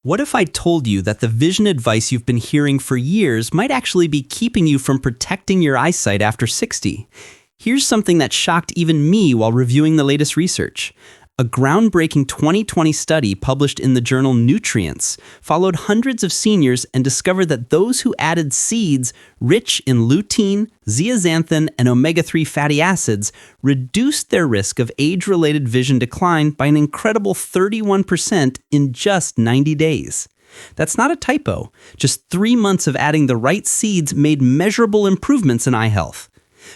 What if I told you that the vision advice you've been hearing for years might actually be keeping you from protecting your eyesight after 60? Here's something that shocked even me while reviewing the latest research. A groundbreaking 2020 study published in the journal Nutrients followed hundreds of seniors and discovered that those who added seeds rich in lutein, zeaxanthin, and omega-3 fatty acids reduced their risk of age-related vision decline by an incredible 31% in just 90 days. That's not a typo. Just 3 months of adding the right seeds made measurable improvements in eye health.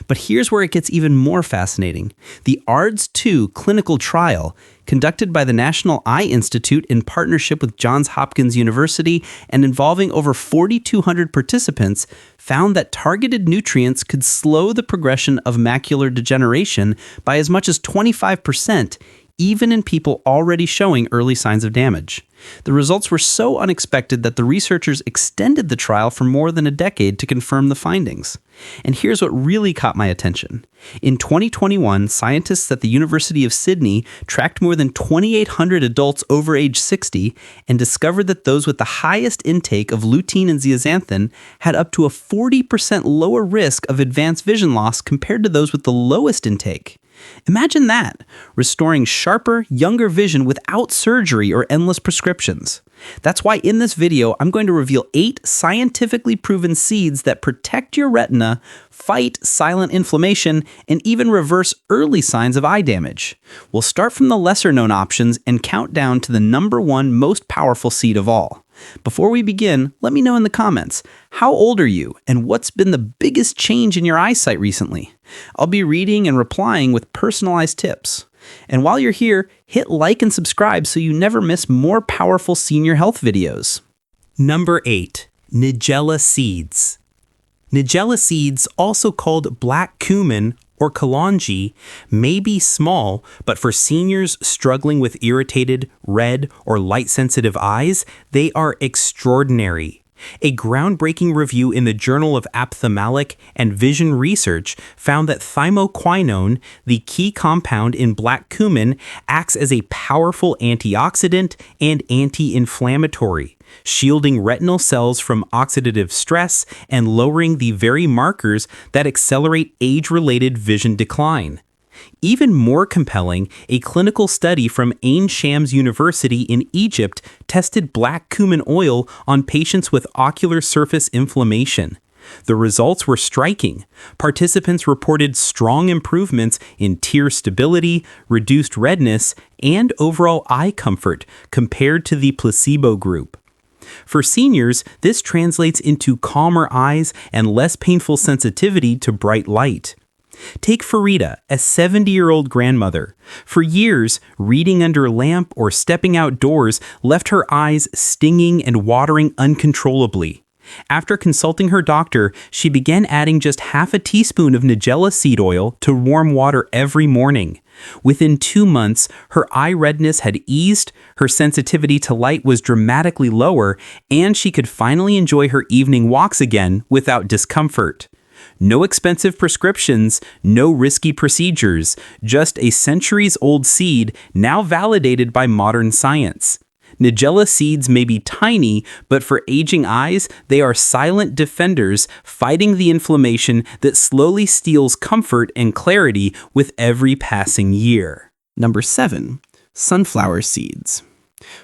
But here's where it gets even more fascinating. The ARDS-2 clinical trial, conducted by the National Eye Institute in partnership with Johns Hopkins University and involving over 4,200 participants, found that targeted nutrients could slow the progression of macular degeneration by as much as 25%, even in people already showing early signs of damage. The results were so unexpected that the researchers extended the trial for more than a decade to confirm the findings. And here's what really caught my attention. In 2021, scientists at the University of Sydney tracked more than 2,800 adults over age 60 and discovered that those with the highest intake of lutein and zeaxanthin had up to a 40% lower risk of advanced vision loss compared to those with the lowest intake. Imagine that, restoring sharper, younger vision without surgery or endless prescriptions. That's why in this video, I'm going to reveal 8 scientifically proven seeds that protect your retina, fight silent inflammation, and even reverse early signs of eye damage. We'll start from the lesser-known options and count down to the #1 most powerful seed of all. Before we begin, let me know in the comments, how old are you and what's been the biggest change in your eyesight recently? I'll be reading and replying with personalized tips. And while you're here, hit like and subscribe so you never miss more powerful senior health videos. Number 8. Nigella seeds. Nigella seeds, also called black cumin or kalonji, may be small, but for seniors struggling with irritated, red, or light-sensitive eyes, they are extraordinary. A groundbreaking review in the Journal of Ophthalmic and Vision Research found that thymoquinone, the key compound in black cumin, acts as a powerful antioxidant and anti-inflammatory, shielding retinal cells from oxidative stress and lowering the very markers that accelerate age-related vision decline. Even more compelling, a clinical study from Ain Shams University in Egypt tested black cumin oil on patients with ocular surface inflammation. The results were striking. Participants reported strong improvements in tear stability, reduced redness, and overall eye comfort compared to the placebo group. For seniors, this translates into calmer eyes and less painful sensitivity to bright light. Take Farida, a 70-year-old grandmother. For years, reading under a lamp or stepping outdoors left her eyes stinging and watering uncontrollably. After consulting her doctor, she began adding just half a teaspoon of Nigella seed oil to warm water every morning. Within 2 months, her eye redness had eased, her sensitivity to light was dramatically lower, and she could finally enjoy her evening walks again without discomfort. No expensive prescriptions, no risky procedures, just a centuries-old seed now validated by modern science. Nigella seeds may be tiny, but for aging eyes, they are silent defenders fighting the inflammation that slowly steals comfort and clarity with every passing year. Number 7. Sunflower seeds.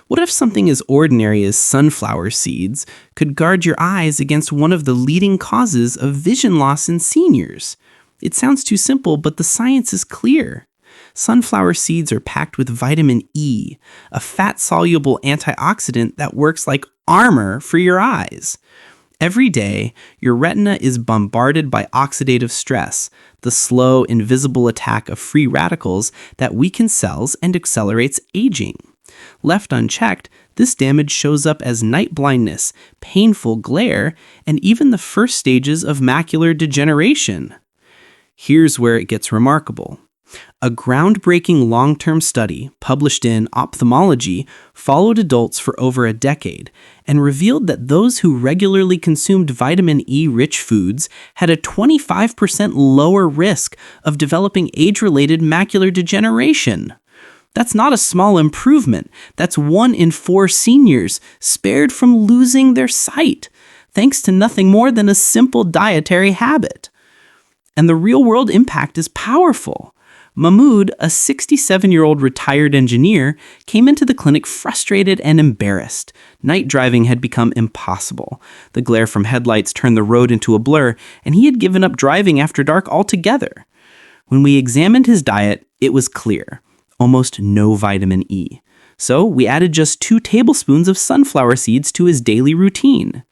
What if something as ordinary as sunflower seeds could guard your eyes against one of the leading causes of vision loss in seniors? It sounds too simple, but the science is clear. Sunflower seeds are packed with vitamin E, a fat-soluble antioxidant that works like armor for your eyes. Every day, your retina is bombarded by oxidative stress, the slow, invisible attack of free radicals that weaken cells and accelerates aging. Left unchecked, this damage shows up as night blindness, painful glare, and even the first stages of macular degeneration. Here's where it gets remarkable. A groundbreaking long-term study published in Ophthalmology followed adults for over a decade and revealed that those who regularly consumed vitamin E-rich foods had a 25% lower risk of developing age-related macular degeneration. That's not a small improvement. That's 1 in 4 seniors spared from losing their sight, thanks to nothing more than a simple dietary habit. And the real-world impact is powerful. Mahmoud, a 67-year-old retired engineer, came into the clinic frustrated and embarrassed. Night driving had become impossible. The glare from headlights turned the road into a blur, and he had given up driving after dark altogether. When we examined his diet, it was clear. Almost no vitamin E. So we added just 2 tablespoons of sunflower seeds to his daily routine.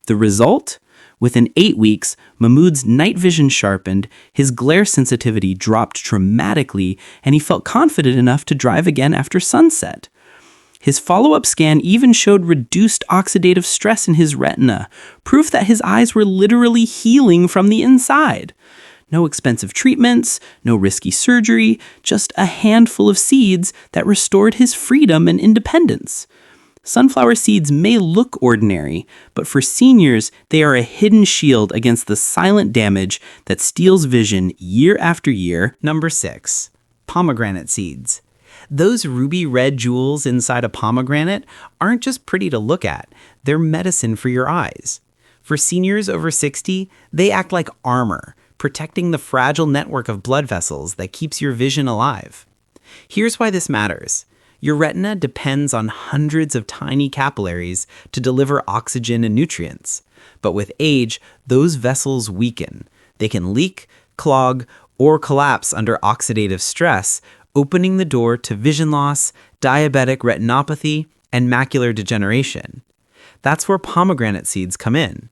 The result? Within 8 weeks, Mahmoud's night vision sharpened, his glare sensitivity dropped dramatically, and he felt confident enough to drive again after sunset. His follow-up scan even showed reduced oxidative stress in his retina, proof that his eyes were literally healing from the inside. No expensive treatments, no risky surgery, just a handful of seeds that restored his freedom and independence. Sunflower seeds may look ordinary, but for seniors, they are a hidden shield against the silent damage that steals vision year after year. Number 6. Pomegranate seeds. Those ruby red jewels inside a pomegranate aren't just pretty to look at, they're medicine for your eyes. For seniors over 60, they act like armor, protecting the fragile network of blood vessels that keeps your vision alive. Here's why this matters. Your retina depends on hundreds of tiny capillaries to deliver oxygen and nutrients. But with age, those vessels weaken. They can leak, clog, or collapse under oxidative stress, opening the door to vision loss, diabetic retinopathy, and macular degeneration. That's where pomegranate seeds come in.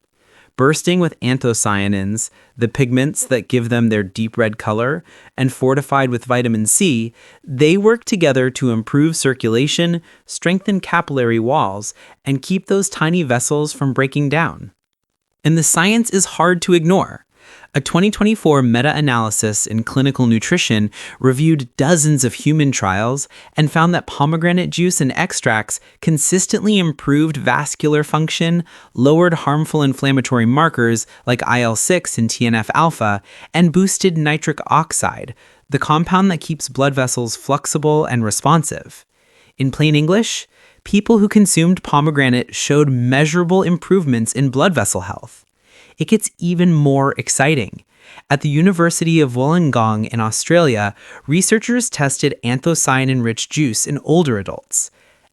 Bursting with anthocyanins, the pigments that give them their deep red color, and fortified with vitamin C, they work together to improve circulation, strengthen capillary walls, and keep those tiny vessels from breaking down. And the science is hard to ignore. A 2024 meta-analysis in clinical nutrition reviewed dozens of human trials and found that pomegranate juice and extracts consistently improved vascular function, lowered harmful inflammatory markers like IL-6 and TNF-alpha, and boosted nitric oxide, the compound that keeps blood vessels flexible and responsive. In plain English, people who consumed pomegranate showed measurable improvements in blood vessel health. It gets even more exciting. At the University of Wollongong in Australia, researchers tested anthocyanin-rich juice in older adults.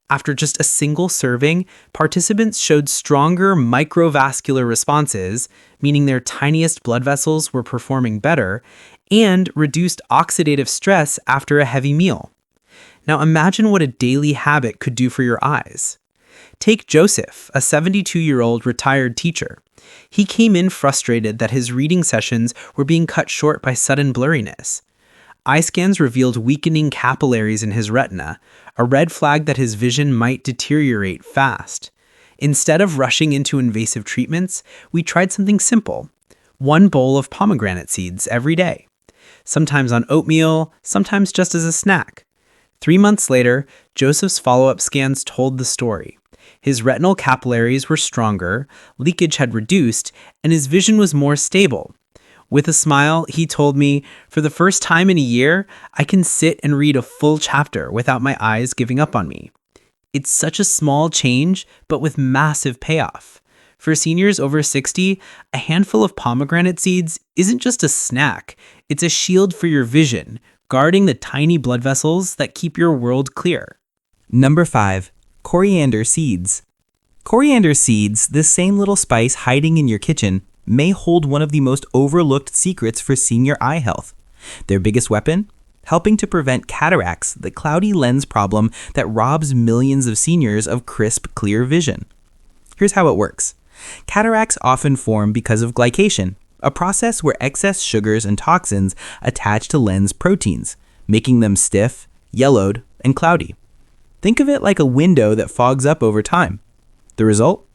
After just a single serving, participants showed stronger microvascular responses, meaning their tiniest blood vessels were performing better, and reduced oxidative stress after a heavy meal. Now imagine what a daily habit could do for your eyes. Take Joseph, a 72-year-old retired teacher. He came in frustrated that his reading sessions were being cut short by sudden blurriness. Eye scans revealed weakening capillaries in his retina, a red flag that his vision might deteriorate fast. Instead of rushing into invasive treatments, we tried something simple. 1 bowl of pomegranate seeds every day. Sometimes on oatmeal, sometimes just as a snack. 3 months later, Joseph's follow-up scans told the story. His retinal capillaries were stronger, leakage had reduced, and his vision was more stable. With a smile, he told me, "For the first time in a year, I can sit and read a full chapter without my eyes giving up on me." It's such a small change, but with massive payoff. For seniors over 60, a handful of pomegranate seeds isn't just a snack, it's a shield for your vision, guarding the tiny blood vessels that keep your world clear. Number 5. Coriander seeds. Coriander seeds, this same little spice hiding in your kitchen, may hold one of the most overlooked secrets for senior eye health. Their biggest weapon? Helping to prevent cataracts, the cloudy lens problem that robs millions of seniors of crisp, clear vision. Here's how it works. Cataracts often form because of glycation, a process where excess sugars and toxins attach to lens proteins, making them stiff, yellowed, and cloudy. Think of it like a window that fogs up over time. The result?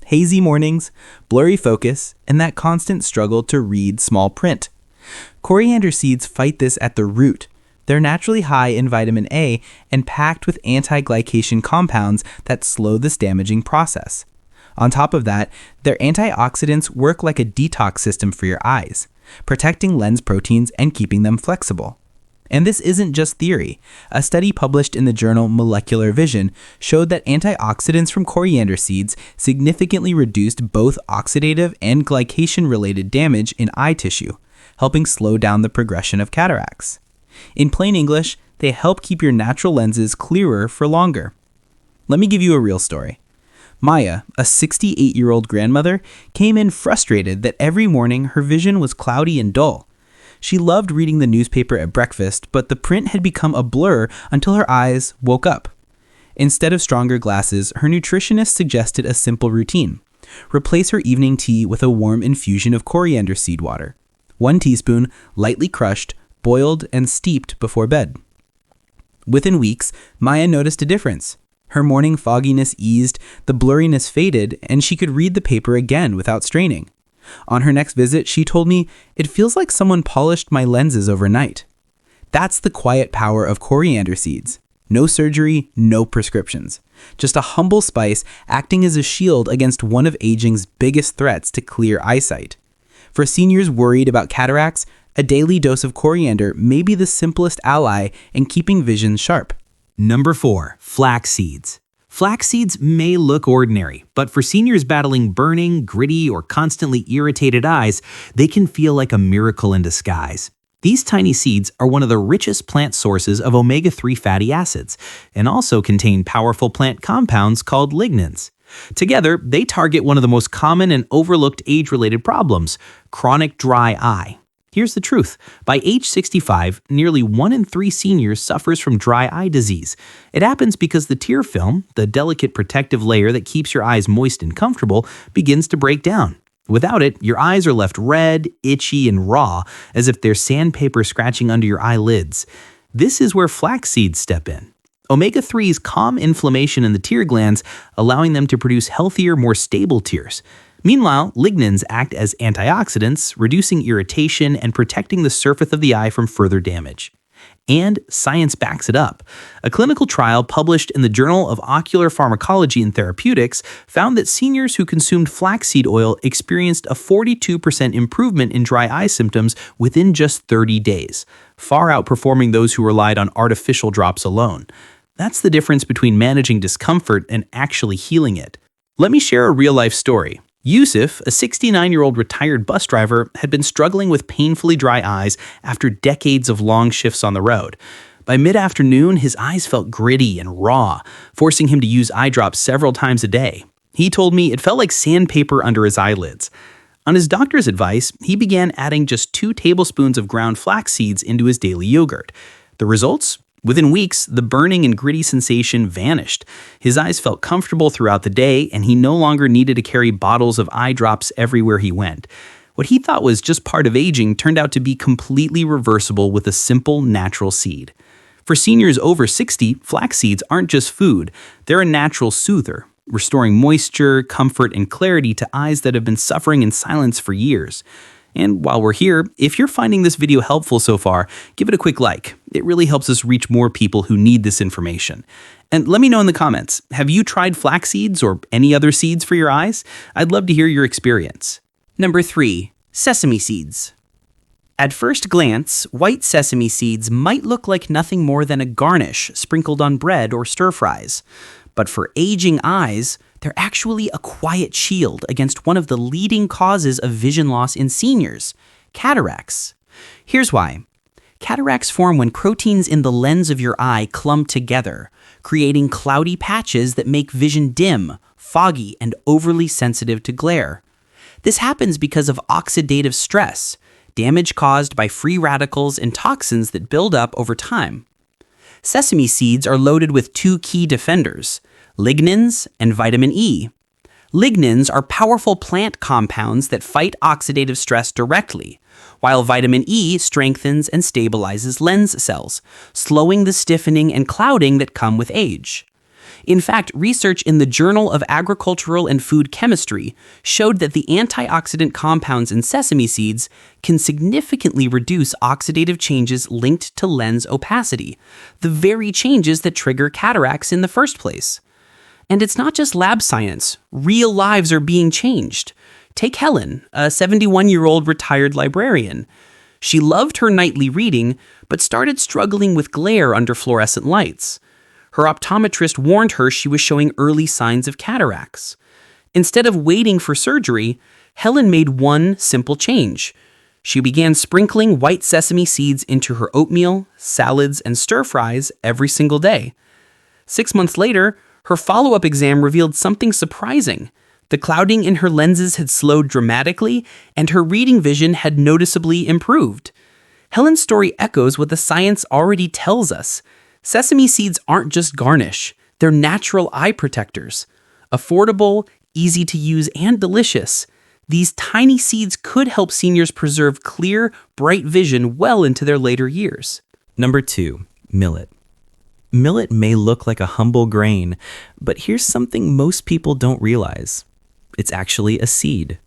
Hazy mornings, blurry focus, and that constant struggle to read small print. Coriander seeds fight this at the root. They're naturally high in vitamin A and packed with anti-glycation compounds that slow this damaging process. On top of that, their antioxidants work like a detox system for your eyes, protecting lens proteins and keeping them flexible. And this isn't just theory. A study published in the journal Molecular Vision showed that antioxidants from coriander seeds significantly reduced both oxidative and glycation-related damage in eye tissue, helping slow down the progression of cataracts. In plain English, they help keep your natural lenses clearer for longer. Let me give you a real story. Maya, a 68-year-old grandmother, came in frustrated that every morning her vision was cloudy and dull. She loved reading the newspaper at breakfast, but the print had become a blur until her eyes woke up. Instead of stronger glasses, her nutritionist suggested a simple routine. Replace her evening tea with a warm infusion of coriander seed water. 1 teaspoon, lightly crushed, boiled, and steeped before bed. Within weeks, Maya noticed a difference. Her morning fogginess eased, the blurriness faded, and she could read the paper again without straining. On her next visit, she told me, "It feels like someone polished my lenses overnight." That's the quiet power of coriander seeds. No surgery, no prescriptions. Just a humble spice acting as a shield against one of aging's biggest threats to clear eyesight. For seniors worried about cataracts, a daily dose of coriander may be the simplest ally in keeping vision sharp. Number 4, flaxseeds. Flaxseeds may look ordinary, but for seniors battling burning, gritty, or constantly irritated eyes, they can feel like a miracle in disguise. These tiny seeds are one of the richest plant sources of omega-3 fatty acids and also contain powerful plant compounds called lignans. Together, they target one of the most common and overlooked age-related problems, chronic dry eye. Here's the truth. By age 65, nearly 1 in 3 seniors suffers from dry eye disease. It happens because the tear film, the delicate protective layer that keeps your eyes moist and comfortable, begins to break down. Without it, your eyes are left red, itchy, and raw, as if there's sandpaper scratching under your eyelids. This is where flax seeds step in. Omega-3s calm inflammation in the tear glands, allowing them to produce healthier, more stable tears. Meanwhile, lignans act as antioxidants, reducing irritation and protecting the surface of the eye from further damage. And science backs it up. A clinical trial published in the Journal of Ocular Pharmacology and Therapeutics found that seniors who consumed flaxseed oil experienced a 42% improvement in dry eye symptoms within just 30 days, far outperforming those who relied on artificial drops alone. That's the difference between managing discomfort and actually healing it. Let me share a real-life story. Yusuf, a 69-year-old retired bus driver, had been struggling with painfully dry eyes after decades of long shifts on the road. By mid-afternoon, his eyes felt gritty and raw, forcing him to use eye drops several times a day. He told me it felt like sandpaper under his eyelids. On his doctor's advice, he began adding just 2 tablespoons of ground flax seeds into his daily yogurt. The results? Within weeks, the burning and gritty sensation vanished. His eyes felt comfortable throughout the day, and he no longer needed to carry bottles of eye drops everywhere he went. What he thought was just part of aging turned out to be completely reversible with a simple, natural seed. For seniors over 60, flax seeds aren't just food. They're a natural soother, restoring moisture, comfort, and clarity to eyes that have been suffering in silence for years. And while we're here, if you're finding this video helpful so far, give it a quick like. It really helps us reach more people who need this information. And let me know in the comments, have you tried flax seeds or any other seeds for your eyes? I'd love to hear your experience. Number 3, sesame seeds. At first glance, white sesame seeds might look like nothing more than a garnish sprinkled on bread or stir fries. But for aging eyes, they're actually a quiet shield against one of the leading causes of vision loss in seniors, cataracts. Here's why. Cataracts form when proteins in the lens of your eye clump together, creating cloudy patches that make vision dim, foggy, and overly sensitive to glare. This happens because of oxidative stress, damage caused by free radicals and toxins that build up over time. Sesame seeds are loaded with 2 key defenders, lignans and vitamin E. Lignans are powerful plant compounds that fight oxidative stress directly, while vitamin E strengthens and stabilizes lens cells, slowing the stiffening and clouding that come with age. In fact, research in the Journal of Agricultural and Food Chemistry showed that the antioxidant compounds in sesame seeds can significantly reduce oxidative changes linked to lens opacity, the very changes that trigger cataracts in the first place. And it's not just lab science. Real lives are being changed. Take Helen, a 71-year-old retired librarian. She loved her nightly reading, but started struggling with glare under fluorescent lights. Her optometrist warned her she was showing early signs of cataracts. Instead of waiting for surgery, Helen made one simple change. She began sprinkling white sesame seeds into her oatmeal, salads, and stir-fries every single day. 6 months later, her follow-up exam revealed something surprising. The clouding in her lenses had slowed dramatically, and her reading vision had noticeably improved. Helen's story echoes what the science already tells us. Sesame seeds aren't just garnish, they're natural eye protectors. Affordable, easy to use, and delicious, these tiny seeds could help seniors preserve clear, bright vision well into their later years. Number 2, millet. Millet may look like a humble grain, but here's something most people don't realize. It's actually a seed.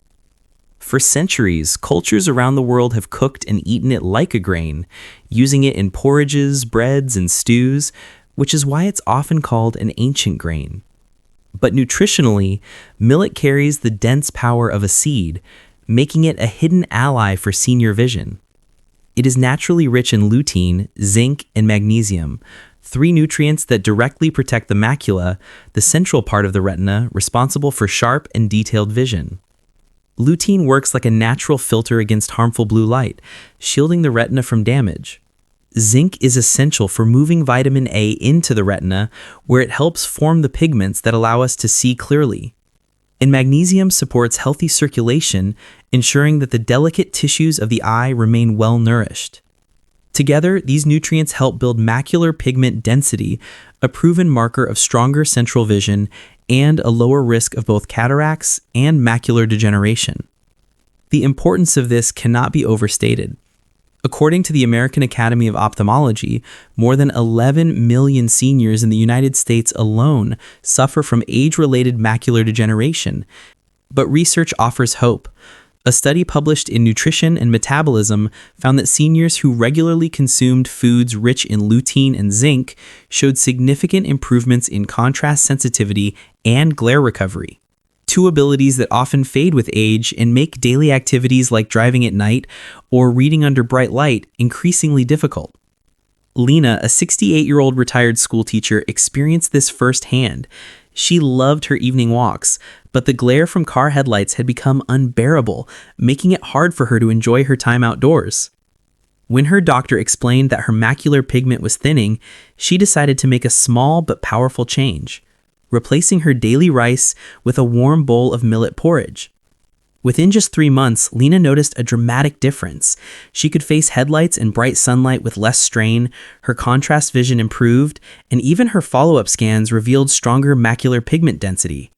For centuries, cultures around the world have cooked and eaten it like a grain, using it in porridges, breads, and stews, which is why it's often called an ancient grain. But nutritionally, millet carries the dense power of a seed, making it a hidden ally for senior vision. It is naturally rich in lutein, zinc, and magnesium, 3 nutrients that directly protect the macula, the central part of the retina responsible for sharp and detailed vision. Lutein works like a natural filter against harmful blue light, shielding the retina from damage. Zinc is essential for moving vitamin A into the retina, where it helps form the pigments that allow us to see clearly. And magnesium supports healthy circulation, ensuring that the delicate tissues of the eye remain well nourished. Together, these nutrients help build macular pigment density, a proven marker of stronger central vision and a lower risk of both cataracts and macular degeneration. The importance of this cannot be overstated. According to the American Academy of Ophthalmology, more than 11 million seniors in the United States alone suffer from age-related macular degeneration. But research offers hope. A study published in Nutrition and Metabolism found that seniors who regularly consumed foods rich in lutein and zinc showed significant improvements in contrast sensitivity and glare recovery, 2 abilities that often fade with age and make daily activities like driving at night or reading under bright light increasingly difficult. Lena, a 68-year-old retired school teacher, experienced this firsthand. She loved her evening walks, but the glare from car headlights had become unbearable, making it hard for her to enjoy her time outdoors. When her doctor explained that her macular pigment was thinning, she decided to make a small but powerful change, replacing her daily rice with a warm bowl of millet porridge. Within just 3 months, Lena noticed a dramatic difference. She could face headlights and bright sunlight with less strain, her contrast vision improved, and even her follow-up scans revealed stronger macular pigment density.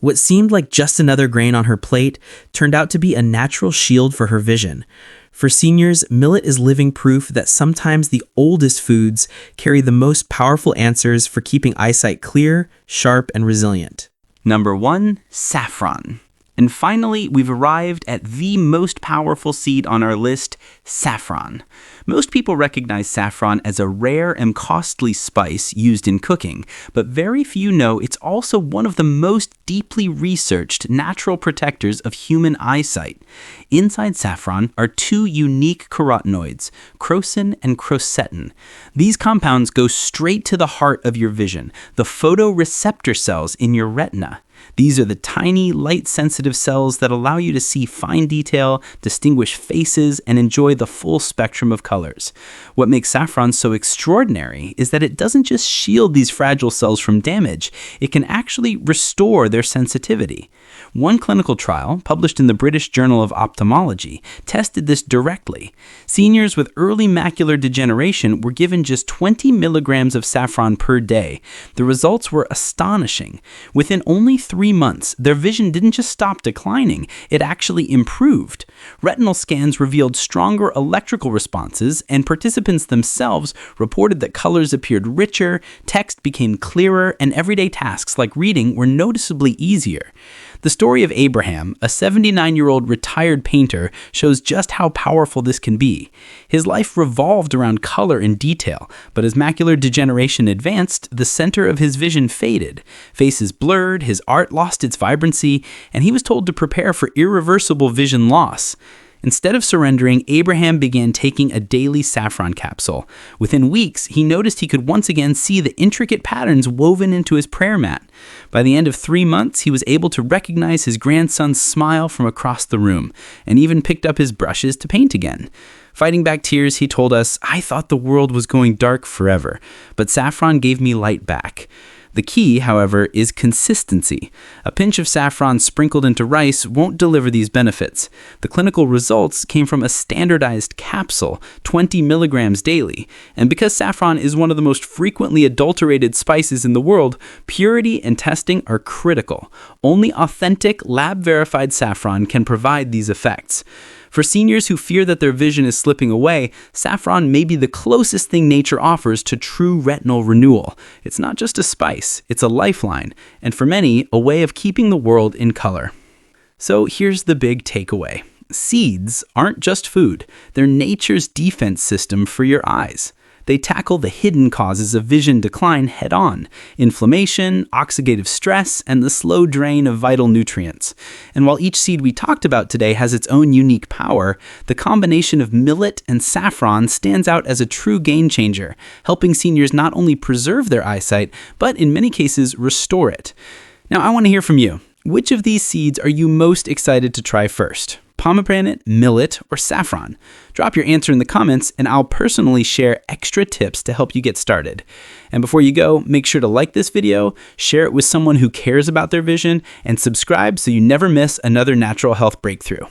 What seemed like just another grain on her plate turned out to be a natural shield for her vision. For seniors, millet is living proof that sometimes the oldest foods carry the most powerful answers for keeping eyesight clear, sharp, and resilient. Number 1, saffron. And finally, we've arrived at the most powerful seed on our list, saffron. Most people recognize saffron as a rare and costly spice used in cooking, but very few know it's also one of the most deeply researched natural protectors of human eyesight. Inside saffron are 2 unique carotenoids, crocin and crocetin. These compounds go straight to the heart of your vision, the photoreceptor cells in your retina. These are the tiny, light-sensitive cells that allow you to see fine detail, distinguish faces, and enjoy the full spectrum of colors. What makes saffron so extraordinary is that it doesn't just shield these fragile cells from damage, it can actually restore their sensitivity. One clinical trial, published in the British Journal of Ophthalmology, tested this directly. Seniors with early macular degeneration were given just 20 milligrams of saffron per day. The results were astonishing. Within only 3 months, their vision didn't just stop declining, it actually improved. Retinal scans revealed stronger electrical responses, and participants themselves reported that colors appeared richer, text became clearer, and everyday tasks like reading were noticeably easier. The story of Abraham, a 79-year-old retired painter, shows just how powerful this can be. His life revolved around color and detail, but as macular degeneration advanced, the center of his vision faded. Faces blurred, his art lost its vibrancy, and he was told to prepare for irreversible vision loss. Instead of surrendering, Abraham began taking a daily saffron capsule. Within weeks, he noticed he could once again see the intricate patterns woven into his prayer mat. By the end of 3 months, he was able to recognize his grandson's smile from across the room, and even picked up his brushes to paint again. Fighting back tears, he told us, "I thought the world was going dark forever, but saffron gave me light back." The key, however, is consistency. A pinch of saffron sprinkled into rice won't deliver these benefits. The clinical results came from a standardized capsule, 20 milligrams daily. And because saffron is one of the most frequently adulterated spices in the world, purity and testing are critical. Only authentic, lab-verified saffron can provide these effects. For seniors who fear that their vision is slipping away, saffron may be the closest thing nature offers to true retinal renewal. It's not just a spice, it's a lifeline, and for many, a way of keeping the world in color. So here's the big takeaway. Seeds aren't just food, they're nature's defense system for your eyes. They tackle the hidden causes of vision decline head-on: inflammation, oxidative stress, and the slow drain of vital nutrients. And while each seed we talked about today has its own unique power, the combination of millet and saffron stands out as a true game changer, helping seniors not only preserve their eyesight, but in many cases restore it. Now, I want to hear from you. Which of these seeds are you most excited to try first? Pomegranate, millet, or saffron? Drop your answer in the comments, and I'll personally share extra tips to help you get started. And before you go, make sure to like this video, share it with someone who cares about their vision, and subscribe so you never miss another natural health breakthrough.